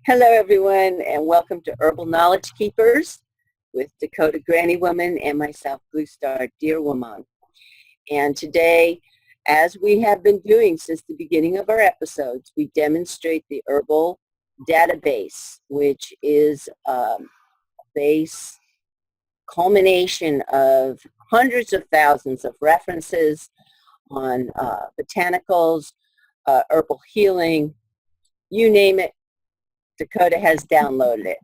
Hello, everyone, and welcome to Herbal Knowledge Keepers with Dakota Granny Woman and myself, Blue Star Deer Woman. And today, as we have been doing since the beginning of our episodes, we demonstrate the Herbal database, which is a base culmination of hundreds of thousands of references on botanicals, herbal healing, you name it. Dakota has downloaded it.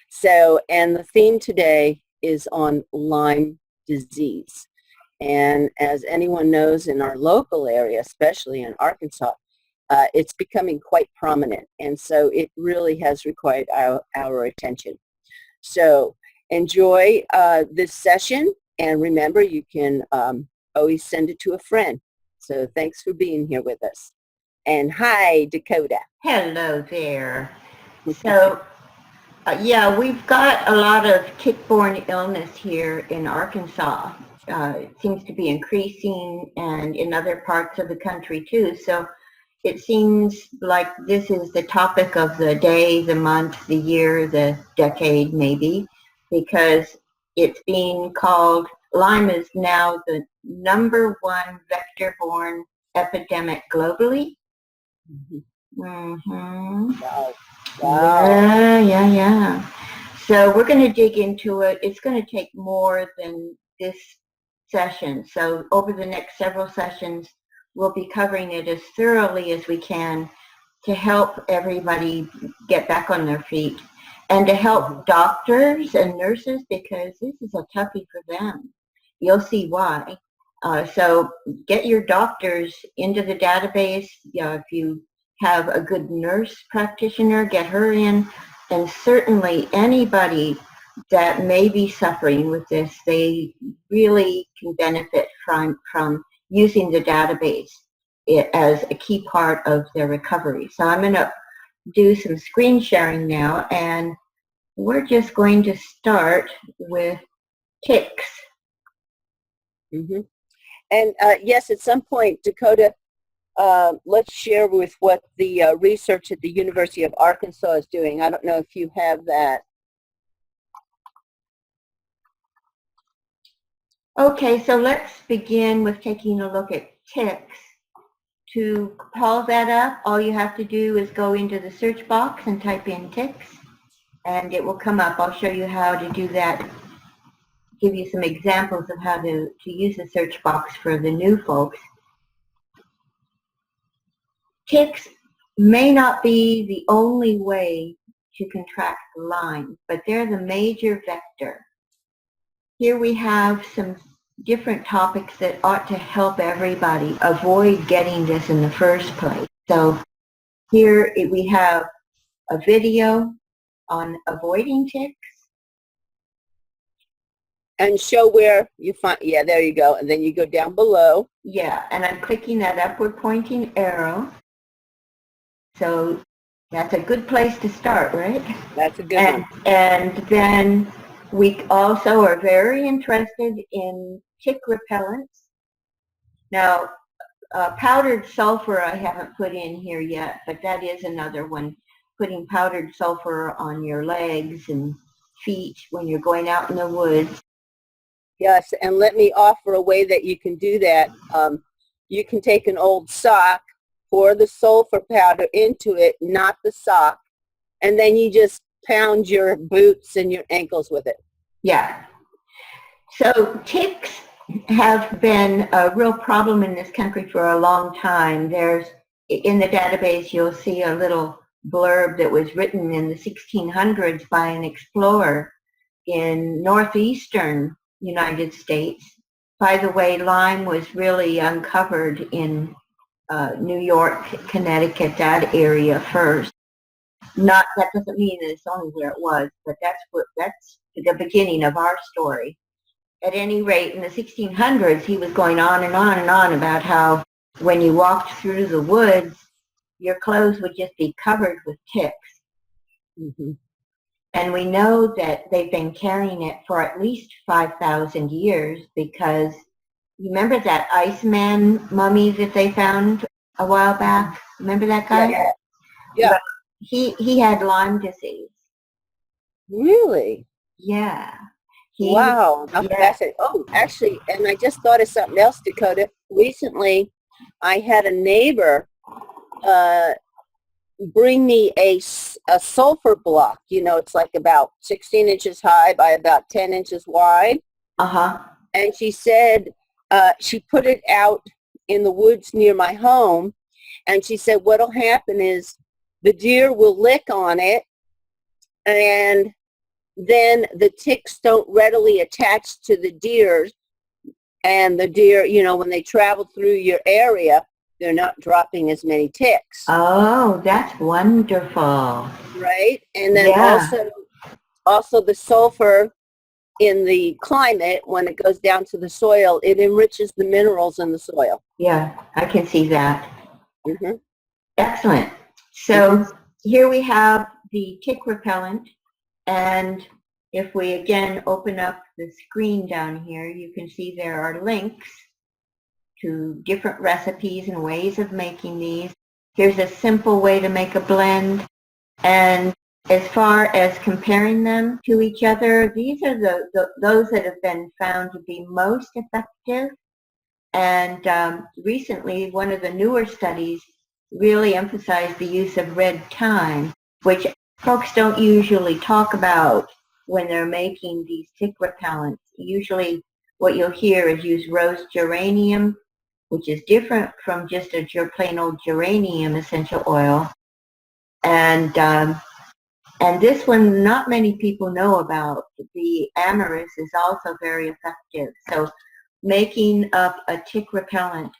So, and the theme today is on Lyme disease. And as anyone knows in our local area, especially in Arkansas, it's becoming quite prominent. And so it really has required our attention. So enjoy this session. And remember, you can always send it to a friend. So thanks for being here with us. And hi, Dakota. Hello there. So, yeah, we've got a lot of tick-borne illness here in Arkansas. It seems to be increasing, and in other parts of the country too. So it seems like this is the topic of the day, the month, the year, the decade maybe, because it's being called, Lyme is now the #1 vector-borne epidemic globally. Wow. Yeah. So we're going to dig into it. It's going to take more than this session. So over the next several sessions, we'll be covering it as thoroughly as we can to help everybody get back on their feet and to help doctors and nurses, because this is a toughie for them. You'll see why. So get your doctors into the database. If you have a good nurse practitioner, get her in, and certainly anybody that may be suffering with this, they really can benefit from using the database as a key part of their recovery. So I'm going to do some screen sharing now, and we're just going to start with ticks. And yes, at some point, Dakota, let's share with what the research at the University of Arkansas is doing. I don't know if you have that. Okay, so let's begin with taking a look at ticks. To pull that up, all you have to do is go into the search box and type in ticks, and it will come up. I'll show you how to do that, give you some examples of how to use the search box for the new folks. Ticks may not be the only way to contract Lyme, but they're the major vector. Here we have some different topics that ought to help everybody avoid getting this in the first place. So here we have a video on avoiding ticks. And show where you find, yeah, there you go. And then you go down below. Yeah, and I'm clicking that upward pointing arrow. So that's a good place to start, right? That's a good one. And then we also are very interested in tick repellents. Now, powdered sulfur I haven't put in here yet, but that is another one. Putting powdered sulfur on your legs and feet when you're going out in the woods. Yes, and let me offer a way that you can do that. You can take an old sock, pour the sulfur powder into it, not the sock, and then you just pound your boots and your ankles with it. Yeah. So ticks have been a real problem in this country for a long time. There's, in the database, you'll see a little blurb that was written in the 1600s by an explorer in northeastern United States. By the way, Lyme was really uncovered in New York, Connecticut, that area first. That doesn't mean that it's only where it was, but that's the beginning of our story. At any rate, in the 1600s, he was going on and on and on about how when you walked through the woods, your clothes would just be covered with ticks. And we know that they've been carrying it for at least 5,000 years, because you remember that Iceman mummy that they found a while back? Remember that guy? Yeah. he had Lyme disease. Really? Yeah. He, Wow, how yeah. fascinating. Oh, actually, and I just thought of something else, Dakota. Recently, I had a neighbor uh, bring me a sulfur block. It's like about 16 inches high by about 10 inches wide. Uh-huh. And she said she put it out in the woods near my home. And she said what'll happen is the deer will lick on it, and then the ticks don't readily attach to the deer. And the deer, when they travel through your area, they're not dropping as many ticks. Oh, that's wonderful. Right? And then Yeah. also the sulfur in the climate, when it goes down to the soil, it enriches the minerals in the soil. Yeah, I can see that. Mm-hmm. Excellent. Mm-hmm. So here we have the tick repellent, and if we again open up the screen down here, you can see there are links to different recipes and ways of making these. Here's a simple way to make a blend. And as far as comparing them to each other, these are those that have been found to be most effective. And recently, one of the newer studies really emphasized the use of red thyme, which folks don't usually talk about when they're making these tick repellents. Usually what you'll hear is use rose geranium, which is different from just a plain old geranium essential oil. And this one, not many people know about. The amyris is also very effective. So making up a tick repellent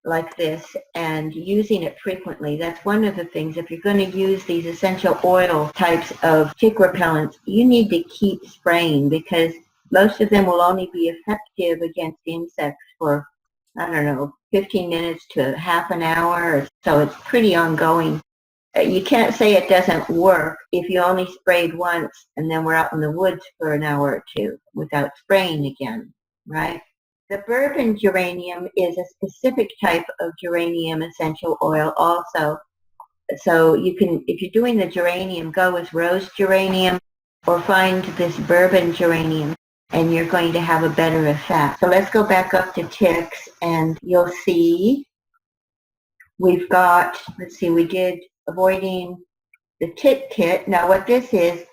like this and using it frequently, that's one of the things. If you're going to use these essential oil types of tick repellents, you need to keep spraying, because most of them will only be effective against insects for, I don't know, 15 minutes to half an hour. So it's pretty ongoing. You can't say it doesn't work if you only sprayed once and then we're out in the woods for an hour or two without spraying again, right? The bourbon geranium is a specific type of geranium essential oil also. So you can, if you're doing the geranium, go with rose geranium or find this bourbon geranium, and you're going to have a better effect. So let's go back up to ticks, and you'll see we've got, let's see, we did avoiding the tick kit. Now what this is,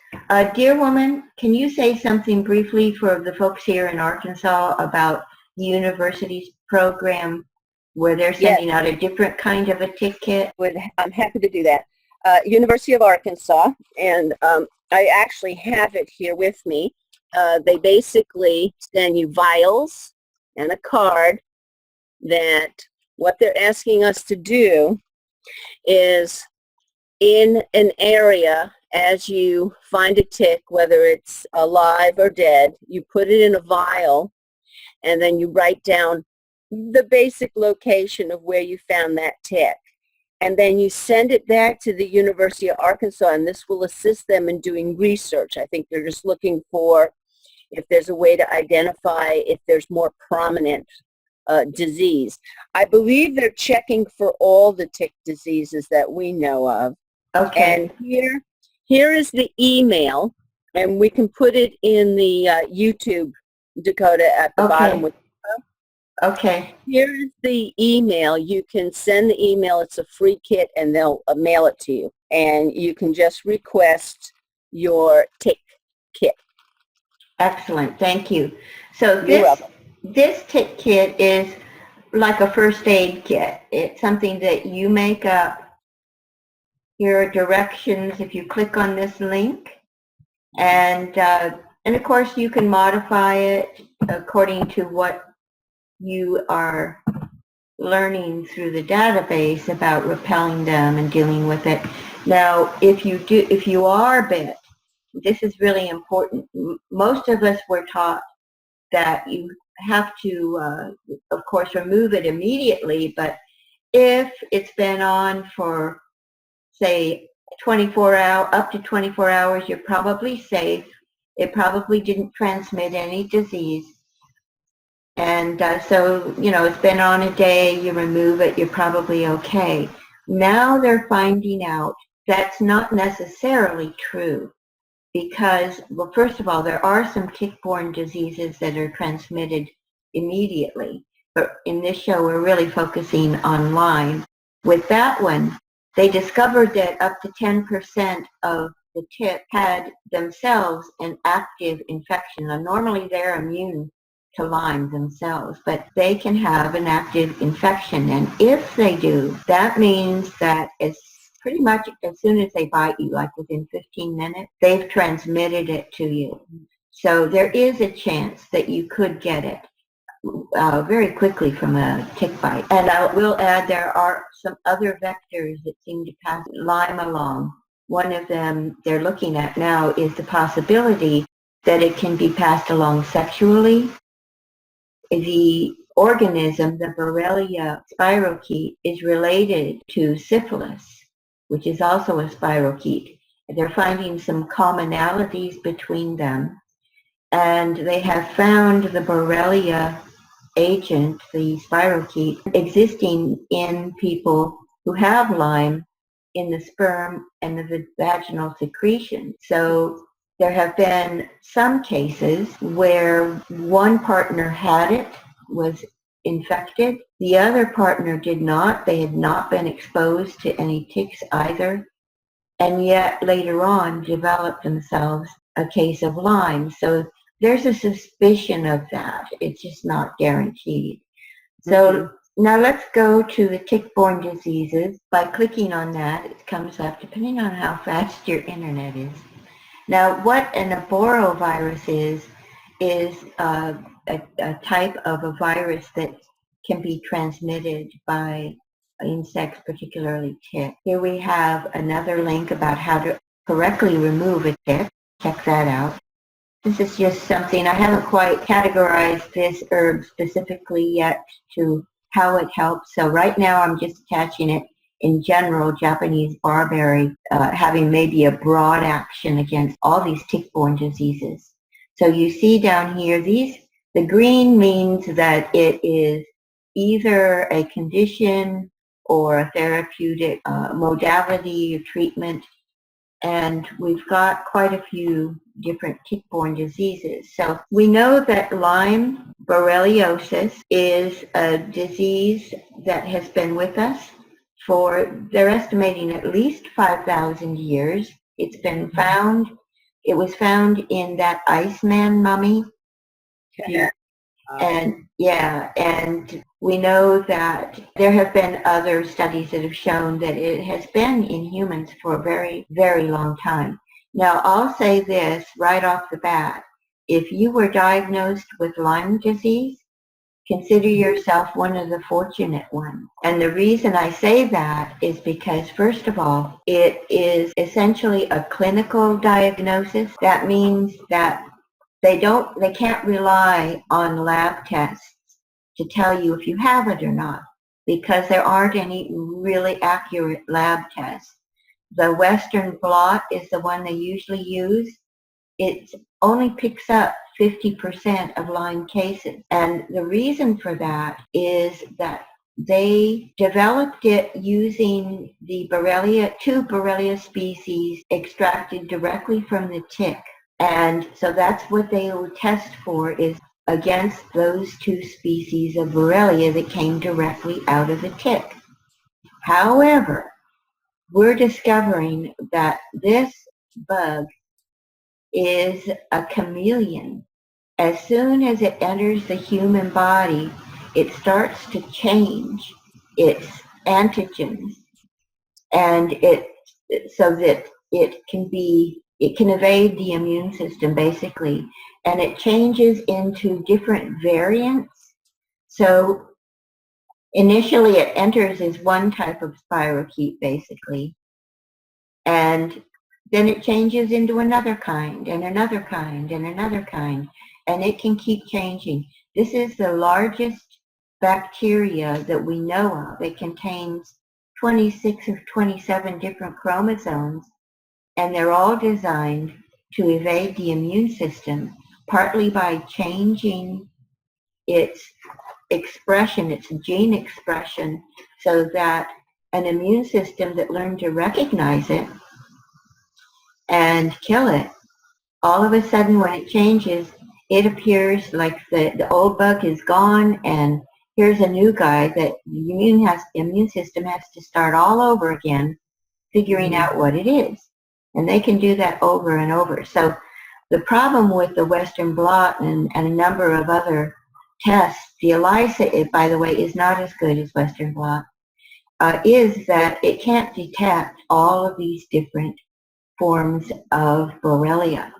dear woman, can you say something briefly for the folks here in Arkansas about the university's program where they're sending out a different kind of a tick kit? I'm happy to do that. University of Arkansas, and I actually have it here with me. They basically send you vials and a card that what they're asking us to do is, in an area, as you find a tick, whether it's alive or dead, you put it in a vial, and then you write down the basic location of where you found that tick. And then you send it back to the University of Arkansas, and this will assist them in doing research. I think they're just looking for if there's a way to identify if there's more prominent disease. I believe they're checking for all the tick diseases that we know of. Okay. And here is the email, and we can put it in the YouTube, Dakota, at the bottom. Okay. Here is the email. You can send the email. It's a free kit, and they'll mail it to you. And you can just request your tick kit. Excellent. Thank you. So You're welcome. this tick kit is like a first aid kit. It's something that you make up. Here are directions if you click on this link. And of course you can modify it according to what you are learning through the database about repelling them and dealing with it. Now, if you are bit, this is really important. Most of us were taught that you have to, of course, remove it immediately, but if it's been on for, say, 24 hours, up to 24 hours, you're probably safe. It probably didn't transmit any disease. And so, it's been on a day, you remove it, you're probably okay. Now they're finding out That's not necessarily true because, well, first of all, there are some tick-borne diseases that are transmitted immediately. But in this show, we're really focusing on Lyme. With that one, they discovered that up to 10% of the tick had themselves an active infection. Now, normally they're immune to Lyme themselves, but they can have an active infection. And if they do, that means that it's pretty much as soon as they bite you, like within 15 minutes, they've transmitted it to you. So there is a chance that you could get it very quickly from a tick bite. And I will add there are some other vectors that seem to pass Lyme along. One of them they're looking at now is the possibility that it can be passed along sexually. The organism, the Borrelia spirochete, is related to syphilis, which is also a spirochete. They're finding some commonalities between them. And they have found the Borrelia agent, the spirochete, existing in people who have Lyme in the sperm and the vaginal secretion. So there have been some cases where one partner had it, was infected. The other partner did not. They had not been exposed to any ticks either, and yet later on developed themselves a case of Lyme. So there's a suspicion of that. It's just not guaranteed. So now let's go to the tick-borne diseases. By clicking on that, it comes up, depending on how fast your internet is. Now, what an arborovirus is a type of a virus that can be transmitted by insects, particularly ticks. Here we have another link about how to correctly remove a tick. Check that out. This is just something, I haven't quite categorized this herb specifically yet to how it helps. So right now I'm just attaching it in general, Japanese barberry, having maybe a broad action against all these tick-borne diseases. So you see down here, the green means that it is either a condition or a therapeutic modality or treatment. And we've got quite a few different tick-borne diseases. So we know that Lyme borreliosis is a disease that has been with us for, they're estimating, at least 5,000 years. It's been found, it was found in that Iceman mummy. Yeah. And yeah, and we know that there have been other studies that have shown that it has been in humans for a very, very long time. Now, I'll say this right off the bat. If you were diagnosed with Lyme disease, consider yourself one of the fortunate ones. And the reason I say that is because, first of all, it is essentially a clinical diagnosis. That means that they can't rely on lab tests to tell you if you have it or not, because there aren't any really accurate lab tests. The Western blot is the one they usually use. It only picks up 50% of Lyme cases. And the reason for that is that they developed it using the two Borrelia species extracted directly from the tick. And so that's what they will test for, is against those two species of Borrelia that came directly out of the tick. However, we're discovering that this bug is a chameleon. As soon as it enters the human body, it starts to change its antigens, and so that it can evade the immune system, basically, and it changes into different variants. So initially it enters as one type of spirochete, basically, and then it changes into another kind and another kind and another kind, and it can keep changing. This is the largest bacteria that we know of. It contains 26 or 27 different chromosomes, and they're all designed to evade the immune system, partly by changing its expression, its gene expression, so that an immune system that learned to recognize it and kill it, all of a sudden when it changes, it appears like the old bug is gone and here's a new guy that the immune system has to start all over again, figuring out what it is. And they can do that over and over. So the problem with the Western blot and a number of other tests, the ELISA, by the way, is not as good as Western blot, is that it can't detect all of these different forms of Borrelia.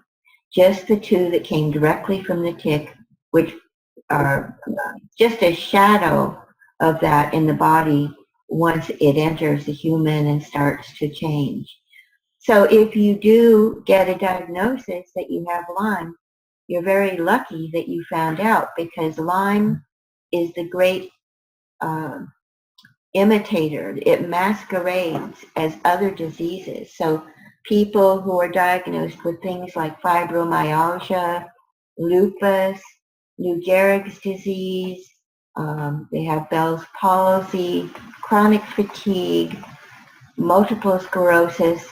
Just the two that came directly from the tick, which are just a shadow of that in the body once it enters the human and starts to change. So if you do get a diagnosis that you have Lyme, you're very lucky that you found out, because Lyme is the great imitator. It masquerades as other diseases. So people who are diagnosed with things like fibromyalgia, lupus, Lou Gehrig's disease, they have Bell's palsy, chronic fatigue, multiple sclerosis,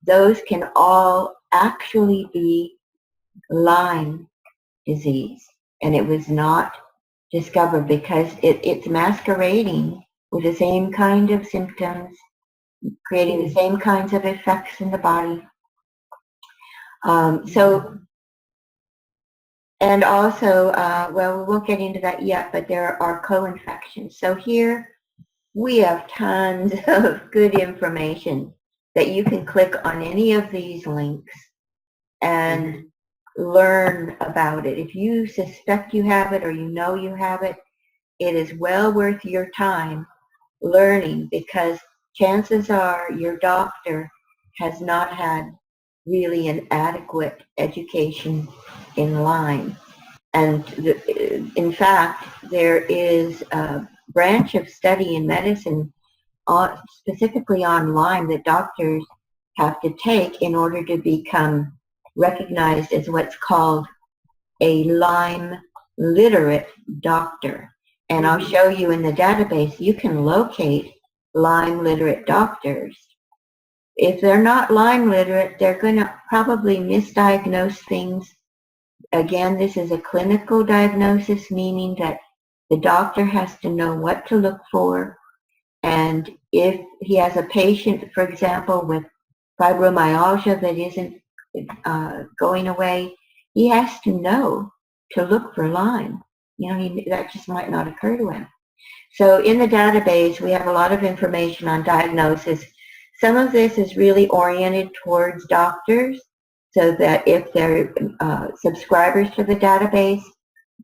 those can all actually be Lyme disease. And it was not discovered because it's masquerading with the same kind of symptoms, creating the same kinds of effects in the body. And also, well, we won't get into that yet, but there are co-infections. So here we have tons of good information that you can click on any of these links and learn about it. If you suspect you have it or you know you have it, it is well worth your time learning, because chances are your doctor has not had really an adequate education in Lyme. And in fact, there is a branch of study in medicine specifically on Lyme that doctors have to take in order to become recognized as what's called a Lyme literate doctor. And I'll show you in the database, you can locate Lyme literate doctors. If they're not Lyme literate, they're going to probably misdiagnose things. Again, this is a clinical diagnosis, meaning that the doctor has to know what to look for. And if he has a patient, for example, with fibromyalgia that isn't going away, he has to know to look for Lyme. You know, that just might not occur to him. So in the database, we have a lot of information on diagnosis. Some of this is really oriented towards doctors, so that if they're subscribers to the database,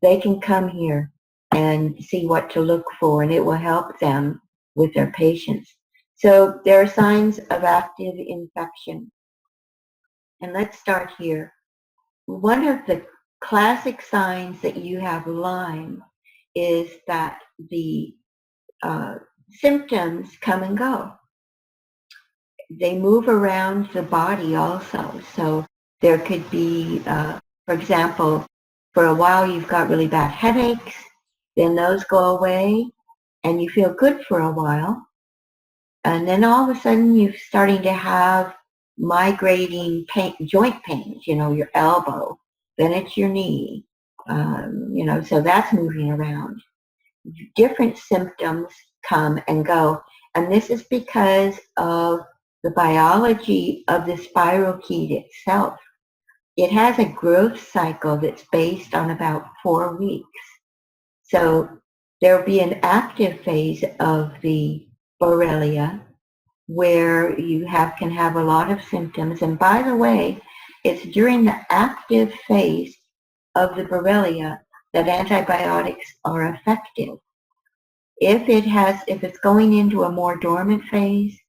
they can come here and see what to look for, and it will help them with their patients. So there are signs of active infection. And let's start here. One of the classic signs that you have Lyme is that the symptoms come and go. They move around the body also. So there could be, for example, for a while you've got really bad headaches, then those go away and you feel good for a while. And then all of a sudden you're starting to have migrating pain, joint pains, you know, your elbow, then it's your knee, you know, so that's moving around. Different symptoms come and go. And this is because of the biology of the spirochete itself. It has a growth cycle that's based on about 4 weeks. So there'll be an active phase of the Borrelia where you can have a lot of symptoms. And by the way, it's during the active phase of the Borrelia that antibiotics are effective. If it's going into a more dormant phase,